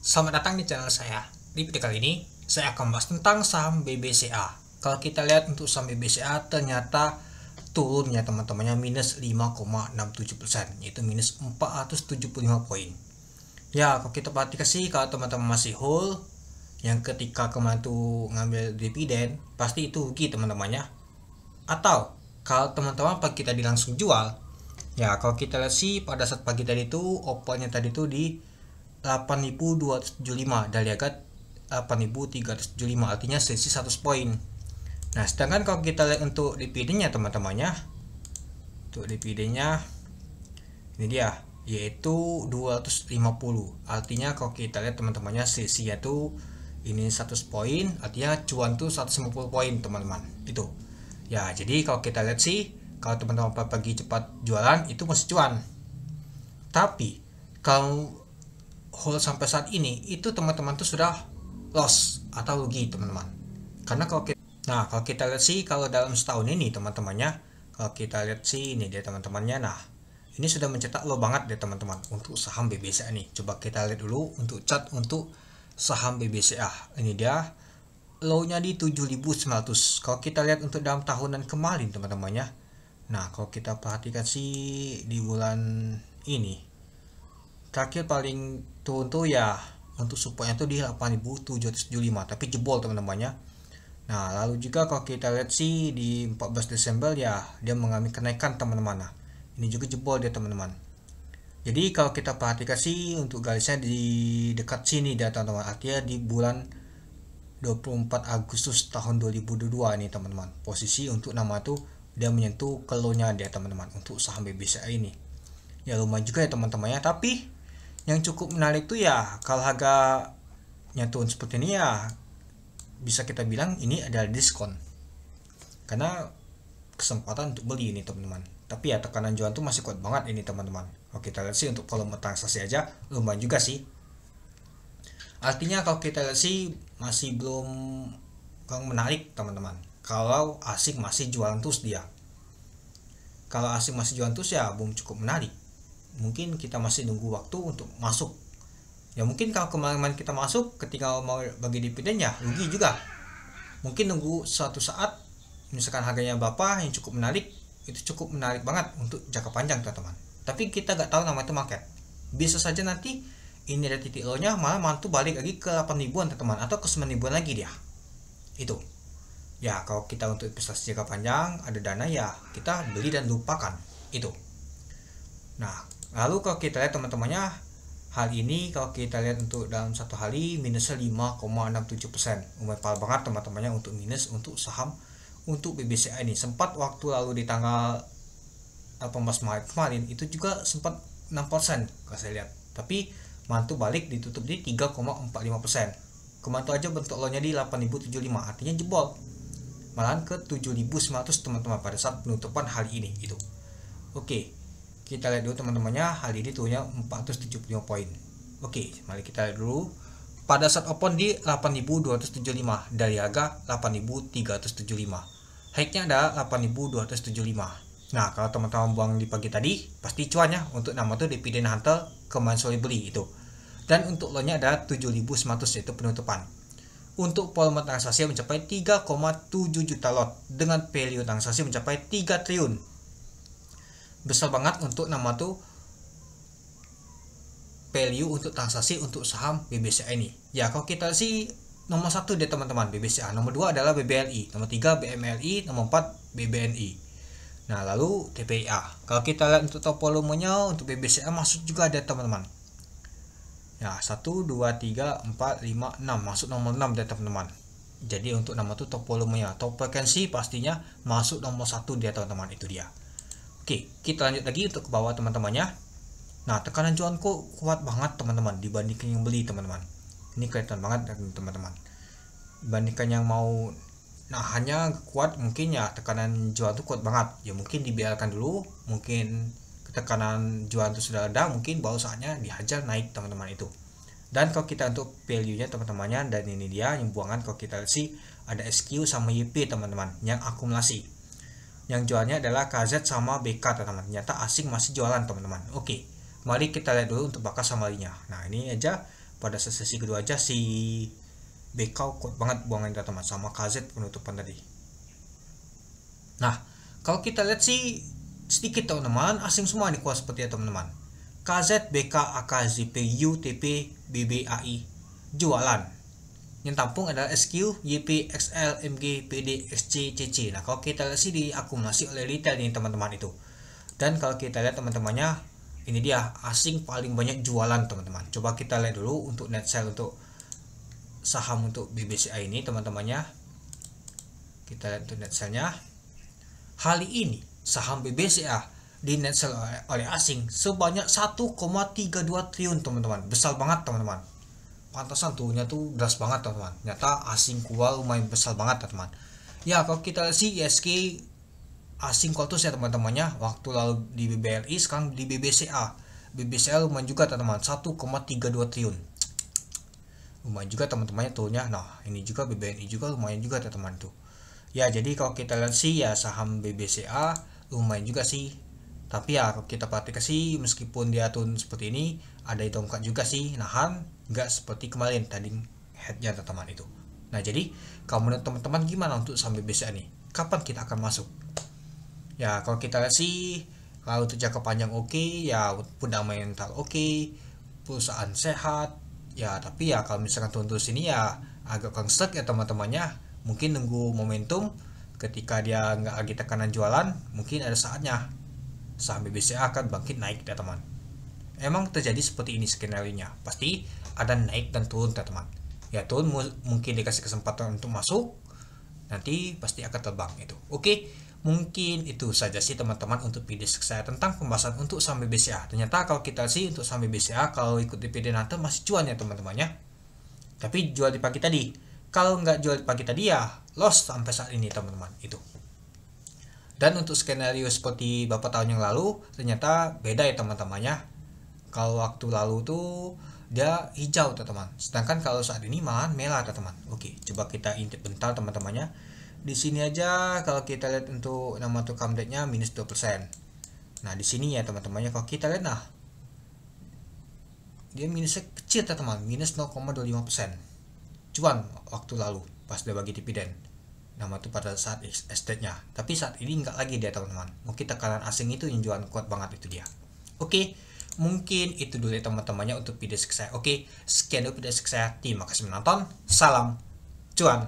Selamat datang di channel saya. Di video kali ini, saya akan bahas tentang saham BBCA. Kalau kita lihat untuk saham BBCA, ternyata turunnya teman-temannya minus 5,67%, yaitu minus 475 poin. Ya, kalau kita perhatikan sih, kalau teman-teman masih hold, yang ketika kemarin tuh ngambil dividen, pasti itu rugi teman-temannya. Atau, kalau teman-teman pagi tadi langsung jual, ya kalau kita lihat sih pada saat pagi tadi itu opennya tadi tuh di 8.275 dari harga 8.375, artinya selisih 100 poin. Nah, sedangkan kalau kita lihat untuk dividennya teman-temannya, untuk dividennya ini dia, yaitu 250. Artinya kalau kita lihat teman-temannya selisihnya tuh ini 100 poin, artinya cuan tuh 150 poin teman-teman. Itu. Ya, jadi kalau kita lihat sih, kalau teman-teman pagi cepat jualan itu masih cuan. Tapi kalau hold sampai saat ini itu teman-teman tuh sudah loss atau rugi teman-teman. Karena kalau kita lihat sih kalau dalam setahun ini teman-temannya, kalau kita lihat sih ini dia teman-temannya. Nah, ini sudah mencetak low banget deh teman-teman untuk saham BBCA nih. Coba kita lihat dulu untuk chart untuk saham BBCA. Ini dia low-nya di 7.900. Kalau kita lihat untuk dalam tahunan kemarin teman-temannya. Nah, kalau kita perhatikan sih di bulan ini terakhir paling turun tuh ya untuk supportnya tuh di 8.775, tapi jebol teman-temannya. Nah, lalu juga kalau kita lihat sih di 14 Desember ya dia mengalami kenaikan teman-teman. Nah, ini juga jebol dia teman-teman. Jadi kalau kita perhatikan sih untuk garisnya di dekat sini dia teman-teman, artinya di bulan 24 Agustus tahun 2022 ini teman-teman. Posisi untuk nama tuh dia menyentuh ke low-nya dia teman-teman untuk saham BBCA ini. Ya lumayan juga ya teman-temannya, tapi yang cukup menarik tuh ya kalau harganya turun seperti ini ya bisa kita bilang ini adalah diskon, karena kesempatan untuk beli ini teman-teman. Tapi ya tekanan jual tuh masih kuat banget ini teman-teman. Oke, kita lihat sih untuk volume transaksi aja lumayan juga sih. Artinya kalau kita lihat sih masih belum menarik teman-teman. Kalau asing masih jualan terus dia. Kalau asing masih jualan terus ya belum cukup menarik. Mungkin kita masih nunggu waktu untuk masuk. Ya mungkin kalau kemarin kita masuk ketika mau bagi dividen ya rugi juga. Mungkin nunggu suatu saat misalkan harganya berapa yang cukup menarik, itu cukup menarik banget untuk jangka panjang teman-teman. Tapi kita nggak tahu nama itu market. Bisa saja nanti ini ada titik low-nya malah mantu balik lagi ke 8 ribuan teman-teman, atau ke 9 ribuan lagi dia. Itu. Ya kalau kita untuk investasi jangka panjang ada dana ya kita beli dan lupakan. Itu. Nah, lalu kalau kita lihat teman-temannya, hal ini kalau kita lihat untuk dalam satu hari minusnya 5,67%. Lumayan parah banget teman-temannya untuk minus untuk saham untuk BBCA ini. Sempat waktu lalu di tanggal 18 Maret kemarin itu juga sempat 6% kalau saya lihat. Tapi mantu balik ditutup di 3,45%. Kemantu aja bentuk low-nya di 8.075, artinya jebol. Malahan ke 7.900 teman-teman pada saat penutupan hari ini itu. Oke. Kita lihat dulu teman-temannya, hari ini turunnya 475 poin. Oke, mari kita lihat dulu. Pada saat open di 8.275 dari harga 8.375. High-nya adalah 8.275. Nah, kalau teman-teman buang di pagi tadi, pasti cuannya untuk nama itu dividen hunter kemarin sore beli itu. Dan untuk low-nya adalah 7.900 yaitu penutupan. Untuk volume transaksi mencapai 3,7 juta lot dengan value transaksi mencapai 3 triliun. Besar banget untuk nama tuh value untuk transaksi untuk saham BBCA ini. Ya kalau kita sih nomor 1 deh teman-teman BBCA, nomor 2 adalah BBLI, nomor 3 BMLI, nomor 4 BBNI. Nah lalu TPIA. Kalau kita lihat untuk top volumenya untuk BBCA masuk juga ada teman-teman. Ya 1, 2, 3, 4, 5, 6 masuk nomor 6 deh teman-teman. Jadi untuk nama tuh top volumenya, top frekuensi pastinya masuk nomor 1 dia teman-teman, itu dia. Oke, kita lanjut lagi untuk ke bawah teman-temannya. Nah, tekanan jual kok kuat banget teman-teman dibandingkan yang beli teman-teman. Ini kelihatan banget teman-teman. Dibandingkan yang mau hanya kuat, mungkin ya tekanan jual itu kuat banget. Ya mungkin dibiarkan dulu, mungkin tekanan jual itu sudah ada, mungkin baru saatnya dihajar naik teman-teman itu. Dan kalau kita untuk value-nya teman-temannya, dan ini dia yang buangan, kalau kita lihat sih ada SQ sama YP teman-teman yang akumulasi. Yang jualnya adalah KZ sama BK teman-teman. Ternyata asing masih jualan teman-teman. Oke, mari kita lihat dulu untuk bakas samarinya. Nah ini aja pada sesi kedua aja si BK kuat banget buangan teman-teman, sama KZ penutupan tadi. Nah, kalau kita lihat sih sedikit teman-teman, asing semua nih kuat seperti ya teman-teman. KZ, BK, AK, ZP, UTP, BBAI jualan. Yang tampung adalah SQ, YP, XL, MG, PD, XC, CC. Nah, kalau kita lihat sih diakumulasi oleh retail nih teman-teman itu. Dan kalau kita lihat teman-temannya, ini dia asing paling banyak jualan teman-teman. Coba kita lihat dulu untuk net sell untuk saham untuk BBCA ini teman-temannya. Kita lihat untuk net sell-nya. Hari ini saham BBCA di net sell oleh asing sebanyak 1,32 triliun teman-teman. Besar banget teman-teman. Pantasan tuhnya tuh deras banget teman-teman. Ternyata asing kual lumayan besar banget teman-teman. Ya kalau kita sih ISG asing kual tuh ya teman-temannya. Waktu lalu di BBRI, sekarang di BBCA. BBCA lumayan juga teman-teman, 1,32 triliun. Lumayan juga teman-temannya tuhnya. Nah ini juga BBNI juga lumayan juga teman-teman tuh. Ya jadi kalau kita lihat sih ya saham BBCA lumayan juga sih. Tapi ya kalau kita perhatikan sih meskipun dia turun seperti ini, ada dongkrak juga sih, nahan nggak seperti kemarin tadi headnya teman-teman itu. Nah jadi kalau menurut teman-teman gimana untuk saham BBCA nih? Kapan kita akan masuk? Ya kalau kita lihat sih kalau untuk jangka panjang oke, ya fundamental oke, perusahaan sehat, ya tapi ya kalau misalkan turun terus ini ya agak stuck ya teman-temannya. Mungkin nunggu momentum ketika dia nggak lagi tekanan jualan, mungkin ada saatnya saham BBCA akan bangkit naik ya teman. Emang terjadi seperti ini skenario-nya, pasti ada naik dan turun teman-teman. Ya turun mungkin dikasih kesempatan untuk masuk, nanti pasti akan terbang itu. Oke, mungkin itu saja sih teman-teman untuk video saya tentang pembahasan untuk saham BBCA. Ternyata kalau kita sih untuk saham BBCA kalau ikut dividen nanti masih cuan ya teman-temannya. Tapi jual di pagi tadi. Kalau nggak jual di pagi tadi ya loss sampai saat ini teman-teman itu. Dan untuk skenario seperti beberapa tahun yang lalu ternyata beda ya teman-temannya. Kalau waktu lalu tuh dia hijau teman-teman. Sedangkan kalau saat ini malah merah teman-teman. Oke, coba kita intip bentar teman-temannya. Di sini aja kalau kita lihat untuk nama untuk comeback-nya minus 2%. Nah, di sini ya teman-temannya kalau kita lihat nah dia minusnya kecil teman-teman, minus 0,25%. Cuan waktu lalu pas dia bagi dividen. Nama itu pada saat estate-nya. Tapi saat ini enggak lagi dia teman-teman. Mungkin tekanan asing itu yang jualan kuat banget itu dia. Oke, mungkin itu dulu ya teman-temannya untuk video saya. Oke, sekian dulu video saya. Terima kasih menonton. Salam cuan.